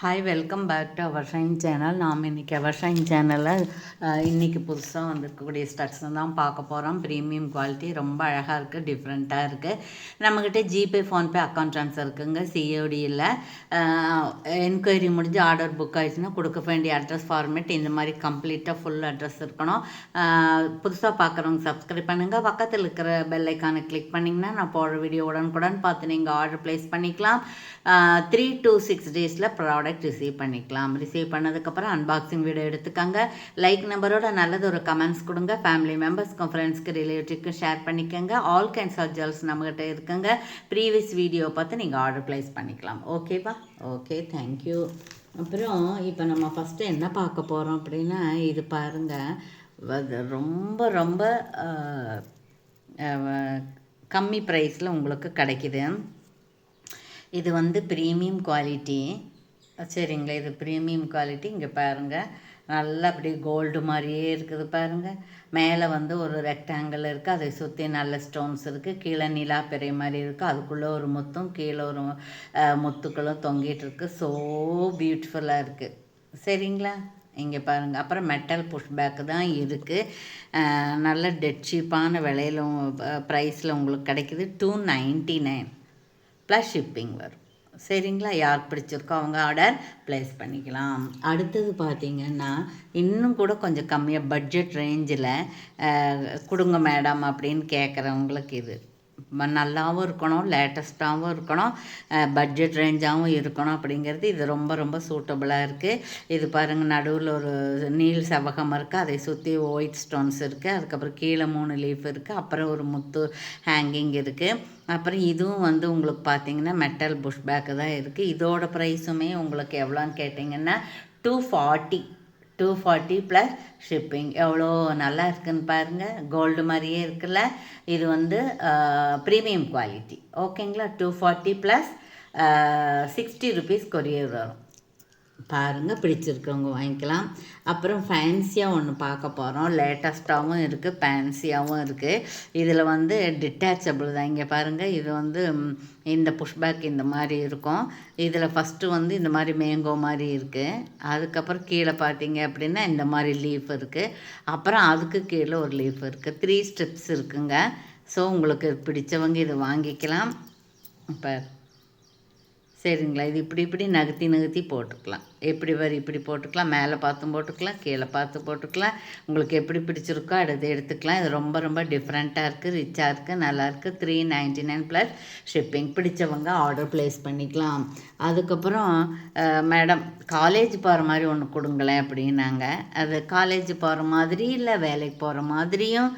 Hi, welcome back to our Shine channel. நாம் இன்றைக்கி அவர் shine சேனலில் இன்றைக்கி புதுசாக வந்திருக்கக்கூடிய ஸ்டக்ஸ் தான் பார்க்க போகிறோம். ப்ரீமியம் குவாலிட்டி, ரொம்ப அழகாக இருக்குது, டிஃப்ரெண்ட்டாக இருக்குது. நம்மக்கிட்ட ஜிபே, ஃபோன்பே அக்கௌண்ட் ட்ரான்ஸ்ஃபர் இருக்குங்க. சிஓடி இல்லை. என்கொயரி முடிஞ்சு ஆர்டர் புக் ஆகிடுச்சுன்னா கொடுக்க வேண்டிய அட்ரஸ் ஃபார்மேட் இந்த மாதிரி கம்ப்ளீட்டாக ஃபுல் அட்ரஸ் இருக்கணும். புதுசாக பார்க்குறவங்க சப்ஸ்கிரைப் பண்ணுங்கள். பக்கத்தில் இருக்கிற பெல் ஐக்கானை கிளிக் பண்ணிங்கன்னா நான் போடுற வீடியோ உடனுக்குடன் பார்த்து நீங்கள் ஆர்டர் ப்ளேஸ் பண்ணிக்கலாம். 3 to 6 டேஸில் ப்ராடக்ட் ரிசீவ் பண்ணிக்கலாம். ரிசீவ் பண்ணதுக்கப்புறம் அன்பாக்சிங் வீடியோ எடுத்துக்கோங்க. லைக் நம்பரோட நல்லது ஒரு கமெண்ட்ஸ் கொடுங்க. ஃபேமிலி மெம்பர்ஸ்க்கும் ஃப்ரெண்ட்ஸ்க்கு ரிலேட்டிவ்க்கும் ஷேர் பண்ணிக்கோங்க. ஆல் கைண்ட்ஸ் ஆஃப் ஜுவல்ஸ் நம்மகிட்ட இருக்குங்க. ப்ரீவியஸ் வீடியோ பார்த்து நீங்கள் ஆர்டர் ப்ளேஸ் பண்ணிக்கலாம். ஓகேவா? Okay, thank you. அப்புறம் இப்போ நம்ம ஃபஸ்ட்டு என்ன பார்க்க போகிறோம் அப்படின்னா, இது பாருங்கள், ரொம்ப ரொம்ப கம்மி ப்ரைஸில் உங்களுக்கு கிடைக்குது. இது வந்து ப்ரீமியம் குவாலிட்டி. சரிங்களா? இது ப்ரீமியம் குவாலிட்டி. இங்கே பாருங்கள், நல்லா அப்படி கோல்டு மாதிரியே இருக்குது பாருங்கள். மேலே வந்து ஒரு ரெக்டாங்கிள் இருக்குது, அதை சுற்றி நல்ல ஸ்டோன்ஸ் இருக்குது. கீழே நிலா பெரிய மாதிரி இருக்குது, அதுக்குள்ளே ஒரு முத்தும் கீழே ஒரு முத்துக்களும் தொங்கிட்டு இருக்குது. ஸோ பியூட்டிஃபுல்லாக இருக்குது. சரிங்களா? இங்கே பாருங்கள். அப்புறம் மெட்டல் புஷ் பேக்கு தான் இருக்குது. நல்ல டெட் சீப்பான விலையில் ப்ரைஸில் உங்களுக்கு கிடைக்குது. 299 ப்ளஸ் ஷிப்பிங் வரும். சரிங்களா? யார் பிடிச்சிருக்கோ அவங்க ஆர்டர் ப்ளேஸ் பண்ணிக்கலாம். அடுத்தது பார்த்திங்கன்னா, இன்னும் கூட கொஞ்சம் கம்மியாக பட்ஜெட் ரேஞ்சில் கொடுங்க மேடம் அப்படின்னு கேட்குறவங்களுக்கு இது நல்லாவும் இருக்கணும், லேட்டஸ்ட்டாகவும் இருக்கணும், பட்ஜெட் ரேஞ்சாகவும் இருக்கணும். அப்படிங்கிறது இது ரொம்ப ரொம்ப சூட்டபுளாக இருக்குது. இது பாருங்கள், நடுவில் ஒரு நீல் செவகம் இருக்குது, அதை சுற்றி ஒயிட் ஸ்டோன்ஸ் இருக்குது. அதுக்கப்புறம் கீழே 3 லீஃப் இருக்குது. அப்புறம் ஒரு முத்து ஹேங்கிங் இருக்குது. அப்புறம் இதுவும் வந்து உங்களுக்கு பார்த்திங்கன்னா மெட்டல் புஷ் பேக்கு தான் இருக்குது. இதோட ப்ரைஸுமே உங்களுக்கு எவ்வளோன்னு கேட்டிங்கன்னா 240 ப்ளஸ் ஷிப்பிங். எவ்வளோ நல்லா இருக்குதுன்னு பாருங்கள். கோல்டு மாதிரியே இருக்குல்ல. இது வந்து ப்ரீமியம் குவாலிட்டி. ஓகேங்களா? 240 ப்ளஸ் 60 ருபீஸ் கொரியர் வரும். பாருங்கள், பிடிச்சிருக்கவங்க வாங்கிக்கலாம். அப்புறம் ஃபேன்சியாக ஒன்று பார்க்க போகிறோம். லேட்டஸ்ட்டாகவும் இருக்குது, ஃபேன்சியாகவும் இருக்குது. இதில் வந்து டிட்டாச்சபிள் தான். இங்கே பாருங்கள், இது வந்து இந்த புஷ்பேக் இந்த மாதிரி இருக்கும். இதில் ஃபஸ்ட்டு வந்து இந்த மாதிரி மேங்கோ மாதிரி இருக்குது. அதுக்கப்புறம் கீழே பார்த்தீங்க அப்படின்னா இந்த மாதிரி லீஃப் இருக்குது. அப்புறம் அதுக்கு கீழே ஒரு லீஃப் இருக்குது. 3 ஸ்டெப்ஸ் இருக்குங்க. ஸோ உங்களுக்கு பிடிச்சவங்க இது வாங்கிக்கலாம். இப்போ சரிங்களா? இது இப்படி நகர்த்தி போட்டுக்கலாம். இப்படி போட்டுக்கலாம். மேலே பார்த்தும் போட்டுக்கலாம், கீழே பார்த்து போட்டுக்கலாம். உங்களுக்கு எப்படி பிடிச்சிருக்கோ எடுத்துக்கலாம். இது ரொம்ப ரொம்ப டிஃப்ரெண்ட்டாக இருக்குது, ரிச்சாக இருக்குது, நல்லாயிருக்கு. 399 ப்ளஸ் ஷிப்பிங். பிடிச்சவங்க ஆர்டர் ப்ளேஸ் பண்ணிக்கலாம். அதுக்கப்புறம் மேடம் காலேஜ் போகிற மாதிரி ஒன்று கொடுங்களேன் அப்படின்னாங்க. அது காலேஜ் போகிற மாதிரி இல்லை, வேலைக்கு போகிற மாதிரியும்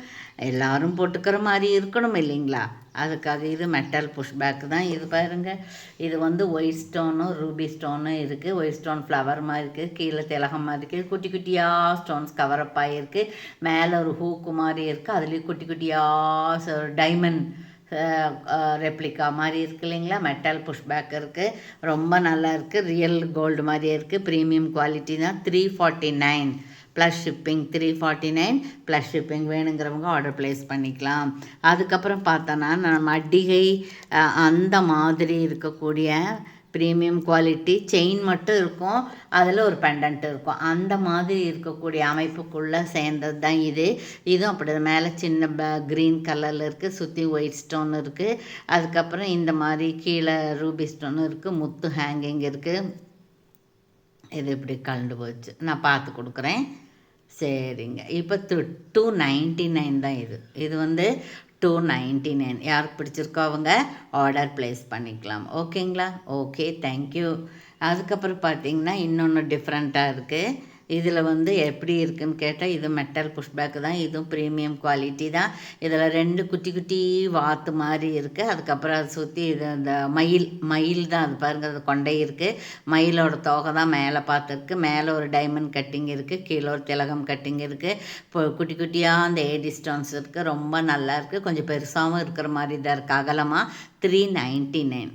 எல்லோரும் போட்டுக்கிற மாதிரி இருக்கணும் இல்லைங்களா? அதுக்காக இது மெட்டல் புஷ் பேக்கு தான். இது பாருங்கள், இது வந்து ஒயிட் ஸ்டோனும் ரூபி ஸ்டோனும் இருக்குது. ஒயிட் ஸ்டோன் ஃப்ளவர் மாதிரி இருக்குது, கீழே திலகம் மாதிரி இருக்குது, குட்டி குட்டியாக ஸ்டோன்ஸ் கவரப் ஆகிருக்கு. மேலே ஒரு ஹூக்கு மாதிரி இருக்குது, அதுலேயும் குட்டி குட்டியாக டைமண்ட் ரெப்ளிகா மாதிரி இருக்குது இல்லைங்களா? மெட்டல் புஷ் பேக் இருக்குது. ரொம்ப நல்லா இருக்குது, ரியல் கோல்டு மாதிரியே இருக்குது. ப்ரீமியம் குவாலிட்டி தான். 349 ப்ளஸ் ஷிப்பிங். 349 plus shipping. வேணுங்கிறவங்க ஆர்டர் ப்ளேஸ் பண்ணிக்கலாம். அதுக்கப்புறம் பார்த்தோன்னா நம்ம அடிகை அந்த மாதிரி இருக்கக்கூடிய ப்ரீமியம் குவாலிட்டி செயின் மட்டும் இருக்கும், அதில் ஒரு பெண்டன்ட் இருக்கும். அந்த மாதிரி இருக்கக்கூடிய அமைப்புக்குள்ளே சேர்ந்தது தான் இது. இதுவும் அப்படி மேலே சின்ன க்ரீன் கலரில் இருக்குது, சுற்றி ஒயிட் ஸ்டோன் இருக்குது. அதுக்கப்புறம் இந்த மாதிரி கீழே ரூபி ஸ்டோன் இருக்குது, முத்து ஹேங்கிங் இருக்குது. இது இப்படி கலந்து போச்சு, நான் பார்த்து கொடுக்குறேன். சரிங்க. இப்போ 299 தான் இது. இது வந்து 299. யாருக்கு பிடிச்சிருக்கோ அவங்க ஆர்டர் ப்ளேஸ் பண்ணிக்கலாம். ஓகேங்களா? Okay, thank you. அதுக்கப்புறம் பார்த்திங்கன்னா இன்னொன்று டிஃப்ரெண்ட்டாக இருக்குது. இதில் வந்து எப்படி இருக்குதுன்னு கேட்டால், இது மெட்டல் புஷ் பேக்கு தான். இதுவும் ப்ரீமியம் குவாலிட்டி தான். இதில் 2 குட்டி குட்டி வாத்து மாதிரி இருக்குது. அதுக்கப்புறம் அதை சுற்றி இது இந்த மயில் தான். அது பாருங்கள், அது கொண்டை இருக்குது. மயிலோட தோகை தான் மேலே பார்த்துருக்கு. மேலே ஒரு டைமண்ட் கட்டிங் இருக்குது, கீழே ஒரு திலகம் கட்டிங் இருக்குது. இப்போ குட்டி குட்டியாக அந்த ஏடி ஸ்டோன்ஸ் இருக்குது. ரொம்ப நல்லா இருக்குது. கொஞ்சம் பெருசாகவும் இருக்கிற மாதிரி தான் இருக்குது, அகலமாக. 399.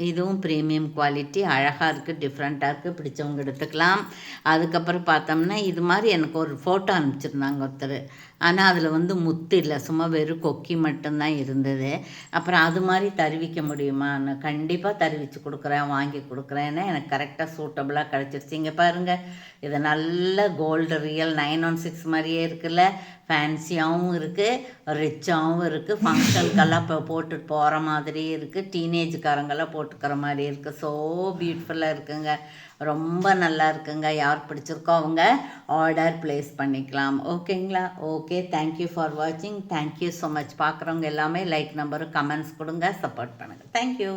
இதுவும் ப்ரீமியம் குவாலிட்டி, அழகாக இருக்குது, டிஃப்ரெண்ட்டாக இருக்குது. பிடிச்சவங்க எடுத்துக்கலாம். அதுக்கப்புறம் பார்த்தோம்னா இது மாதிரி எனக்கு ஒரு ஃபோட்டோ அனுப்பிச்சிருந்தாங்க ஒருத்தர். ஆனால் அதில் வந்து முத்து இல்லை, சும்மா வெறும் கொக்கி மட்டும்தான் இருந்தது. அப்புறம் அது மாதிரி தருவிக்க முடியுமா? நான் கண்டிப்பாக தருவிச்சு கொடுக்குறேன், வாங்கி கொடுக்குறேன்னு எனக்கு கரெக்டாக சூட்டபுளாக கிடச்சிருச்சு. இங்கே பாருங்கள், இது நல்ல கோல்டு ரியல் 916 மாதிரியே இருக்குல்ல, ஃபேன்சியாகவும் இருக்குது, ரிச்சாகவும் இருக்குது, ஃபங்க்ஷனுக்கெல்லாம் இப்போ போட்டுட்டு போகிற மாதிரி இருக்குது, டீனேஜ்காரங்கெல்லாம் போட்டுக்கிற மாதிரி இருக்குது. ஸோ பியூட்டிஃபுல்லாக இருக்குங்க, ரொம்ப நல்லா இருக்குங்க. யார் பிடிச்சிருக்கோ அவங்க ஆர்டர் ப்ளேஸ் பண்ணிக்கலாம். ஓகேங்களா? ஓகே, தேங்க்யூ ஃபார் வாட்சிங். Thank you so much. பார்க்குறவங்க எல்லாமே லைக் நம்பரு கமெண்ட்ஸ் கொடுங்க, சப்போர்ட் பண்ணுங்கள். தேங்க்யூ.